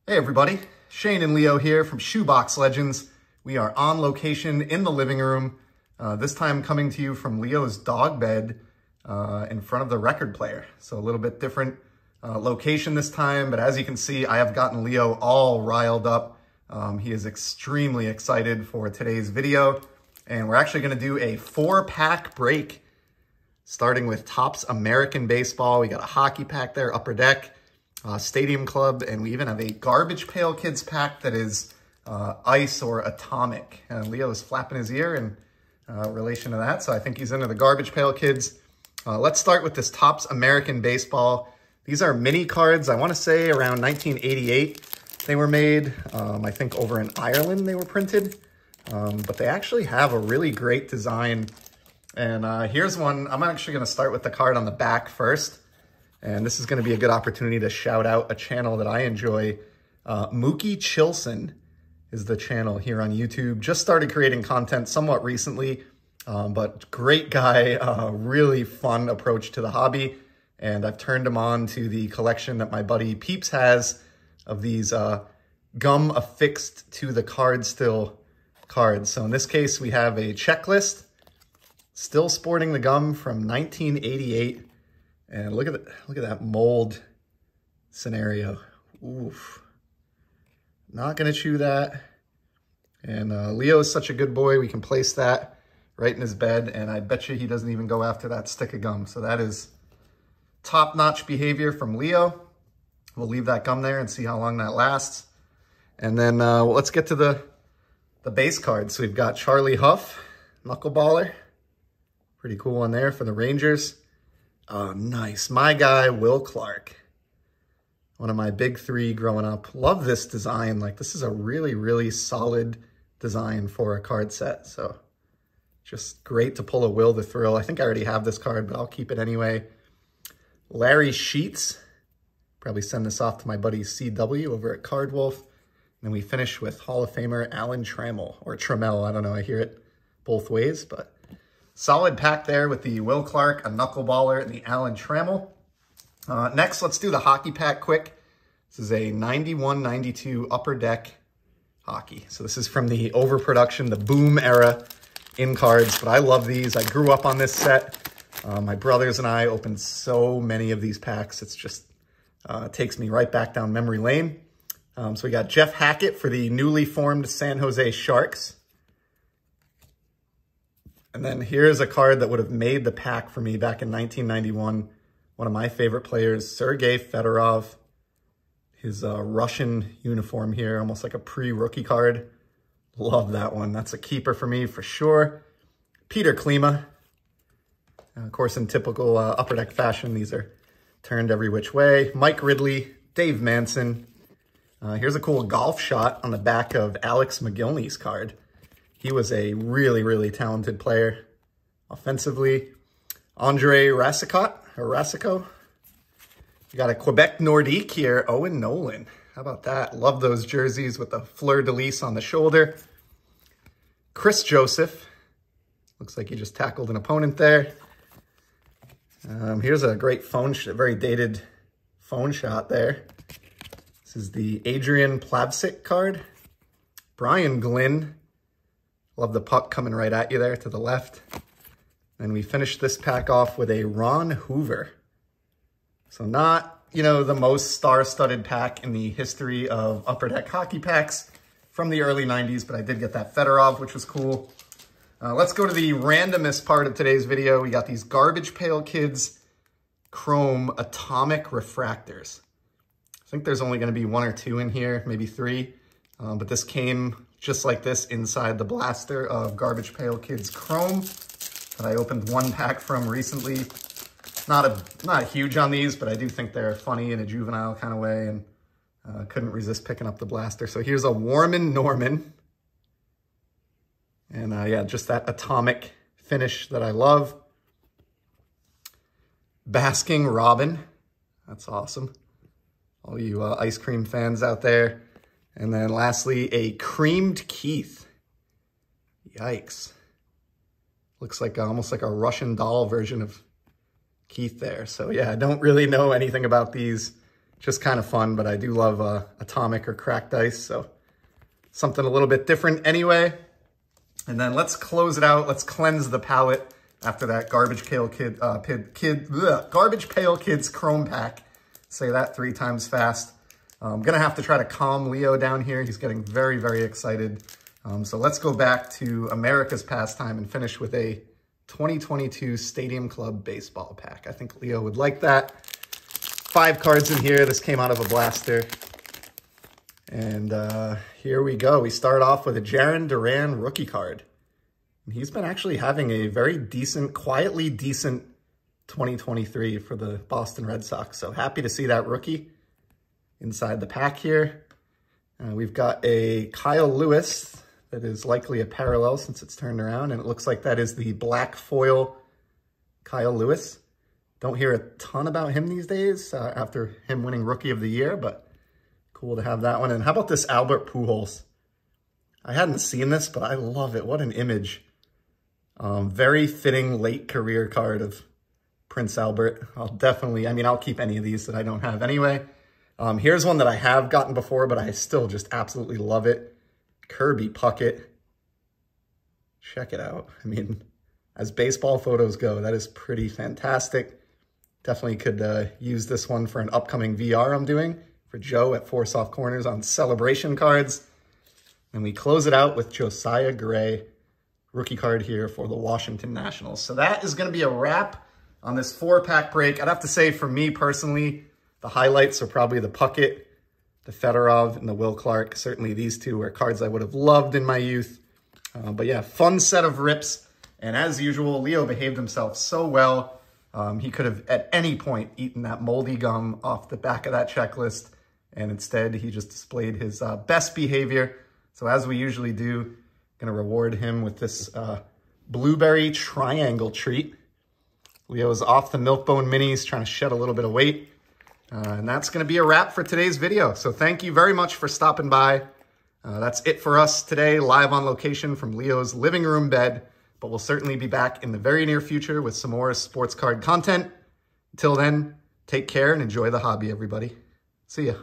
Hey everybody, Shane and Leo here from Shoebox Legends. We are on location in the living room, this time coming to you from Leo's dog bed in front of the record player. So a little bit different location this time, but as you can see, I have gotten Leo all riled up. He is extremely excited for today's video, and we're actually gonna do a 4-pack break, starting with Topps American Baseball. We got a hockey pack there, Upper Deck, Stadium Club, and we even have a Garbage Pail Kids pack that is ice or atomic. And Leo is flapping his ear in relation to that, so I think he's into the Garbage Pail Kids. Let's start with this Topps American Baseball. These are mini cards. I want to say around 1988 they were made. I think over in Ireland they were printed, but they actually have a really great design. And here's one. I'm actually going to start with the card on the back first. And this is going to be a good opportunity to shout out a channel that I enjoy. Mookie Chilson is the channel here on YouTube. Just started creating content somewhat recently, but great guy, really fun approach to the hobby. And I've turned him on to the collection that my buddy Peeps has of these gum affixed to the card still cards. So in this case, we have a checklist, still sporting the gum from 1988. And look at that mold scenario. Oof. Not gonna chew that. And Leo is such a good boy. We can place that right in his bed, and I bet you he doesn't even go after that stick of gum. So that is top-notch behavior from Leo. We'll leave that gum there and see how long that lasts. And then let's get to the base cards. So we've got Charlie Huff, knuckleballer. Pretty cool one there for the Rangers. Oh, nice. My guy, Will Clark. One of my big three growing up. Love this design. Like, this is a really, really solid design for a card set. So just great to pull a Will the Thrill. I think I already have this card, but I'll keep it anyway. Larry Sheets. Probably send this off to my buddy CW over at Card Wolf. And then we finish with Hall of Famer Alan Trammell, or Trammell. I don't know. I hear it both ways, but solid pack there with the Will Clark, a knuckleballer, and the Alan Trammell. Next, let's do the hockey pack quick. This is a 91-92 Upper Deck hockey. So this is from the overproduction, the boom era in cards, but I love these. I grew up on this set. My brothers and I opened so many of these packs. It's just takes me right back down memory lane. So we got Jeff Hackett for the newly formed San Jose Sharks. And then here's a card that would have made the pack for me back in 1991. One of my favorite players, Sergei Fedorov. His Russian uniform here, almost like a pre-rookie card. Love that one. That's a keeper for me for sure. Peter Klima. Of course, in typical Upper Deck fashion, these are turned every which way. Mike Ridley, Dave Manson. Here's a cool golf shot on the back of Alex McGillney's card. He was a really, really talented player offensively. Andre Rasico. We got a Quebec Nordique here, Owen Nolan. How about that? Love those jerseys with the fleur-de-lis on the shoulder. Chris Joseph. Looks like he just tackled an opponent there. Here's a great very dated phone shot there. This is the Adrian Plavsic card. Brian Glynn. Love the puck coming right at you there to the left. And we finish this pack off with a Ron Hoover. So not, the most star-studded pack in the history of Upper Deck hockey packs from the early 90s, but I did get that Fedorov, which was cool. Let's go to the randomest part of today's video. We got these Garbage Pail Kids Chrome Atomic Refractors. I think there's only going to be 1 or 2 in here, maybe 3, but this came just like this inside the blaster of Garbage Pail Kids Chrome that I opened 1 pack from recently. Not huge on these, but I do think they're funny in a juvenile kind of way, and couldn't resist picking up the blaster. So here's a Warman Norman. And yeah, just that atomic finish that I love. Basking Robin. That's awesome. All you ice cream fans out there. And then lastly, a Creamed Keith. Yikes. Looks like almost like a Russian doll version of Keith there. So yeah, I don't really know anything about these just kind of fun, but I do love atomic or cracked ice, so something a little bit different anyway. And then let's close it out. Let's cleanse the palette after that Garbage Pail Kids Chrome Pack. Say that 3 times fast. I'm gonna have to try to calm Leo down here. He's getting very, very excited. So let's go back to America's pastime and finish with a 2022 Stadium Club baseball pack. I think Leo would like that. 5 cards in here. This came out of a blaster. And here we go. We start off with a Jarren Duran rookie card. And he's been actually having a very decent, quietly decent 2023 for the Boston Red Sox. So happy to see that rookie inside the pack here. We've got a Kyle Lewis that is likely a parallel since it's turned around. And it looks like that is the black foil Kyle Lewis. Don't hear a ton about him these days after him winning Rookie of the Year, but cool to have that one. And how about this Albert Pujols? I hadn't seen this, but I love it. What an image. Very fitting late career card of Prince Albert. I'll keep any of these that I don't have anyway. Here's one that I have gotten before, but I still just absolutely love it. Kirby Puckett. Check it out. I mean, as baseball photos go, that is pretty fantastic. Definitely could use this one for an upcoming VR I'm doing for Joe at 4 Soft Corners on celebration cards. And we close it out with Josiah Gray, rookie card here for the Washington Nationals. So that is going to be a wrap on this 4-pack break. I'd have to say for me personally, the highlights are probably the Puckett, the Fedorov, and the Will Clark. Certainly these 2 are cards I would have loved in my youth. But yeah, fun set of rips. And as usual, Leo behaved himself so well. He could have at any point eaten that moldy gum off the back of that checklist. And instead, he just displayed his best behavior. So as we usually do, gonna reward him with this blueberry triangle treat. Leo's off the Milk-Bone Minis, trying to shed a little bit of weight. And that's gonna be a wrap for today's video. So thank you very much for stopping by. That's it for us today, live on location from Leo's living room bed. But we'll certainly be back in the very near future with some more sports card content. Until then, take care and enjoy the hobby, everybody. See ya.